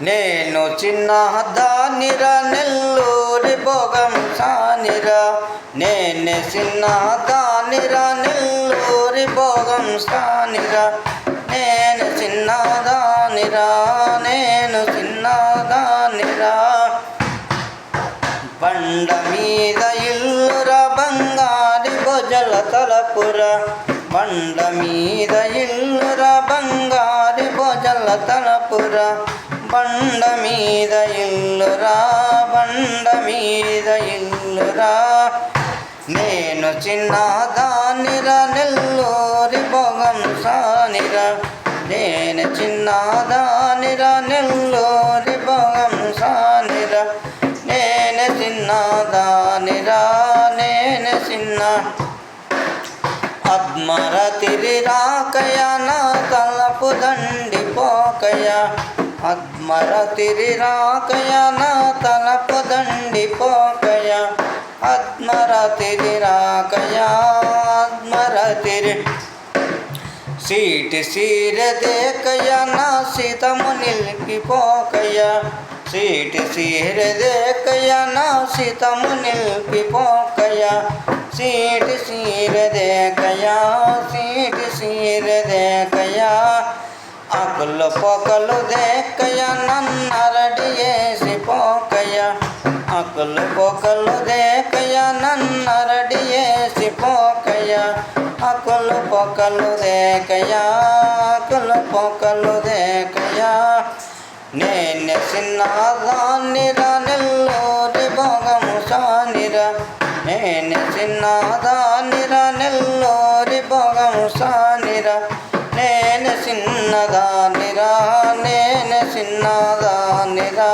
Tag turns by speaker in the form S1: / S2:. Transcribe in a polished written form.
S1: నేను చిన్నదానిరా నెల్లూరి భోగం సానిరా, నేనే చిన్నదానిరా నెల్లూరి భోగం సానిరా, నేను చిన్నదానిరా, నేను చిన్నదానిరా. బండ మీద ఇల్లురా బంగారి భుజల తలపురా, బండ మీద ఇల్లురా బంగారి భుజల తలపురా, బండ మీద ఇల్లురా, బండ మీద ఇల్లురా. నేను చిన్నదానిరా నెల్లూరి భోగం సానిరా, నేను చిన్నదానిరా నెల్లూరి భోగం సానిరా, నేను చిన్నదానిరా, నేను చిన్న. అద్మరతిరి రాకయ నా తలపు దండి పోకయ, అద్మరతిరి రాకయ నా తలపు దండి పోకయ, అద్మరతిరి రాకయ, అద్మరతిరి. సీటి సీర దేకయ నా సీతము నిలిపిపోకయ, సీటి సీర దేకయ నా సీతము నిలిపిపోకయ, సీటి సీర దేకయ, సీటి సీర దేకయ. అకులు పొకలు దేకయ నన్నరడి వేసి పోకయ, అకులు పొకలు దేకయ నన్నరడి వేసి పోకయ, అకులు పొకలు దేకయ, అకులు పొకలు దేకయ. నేను చిన్నదానిరా నెల్లూరి భోగము సానిరా, నేను చిన్నదానిరా నెల్లూరి భోగము సానిరా, నేను చిన్నదానిరా, నేను చిన్నదానిరా.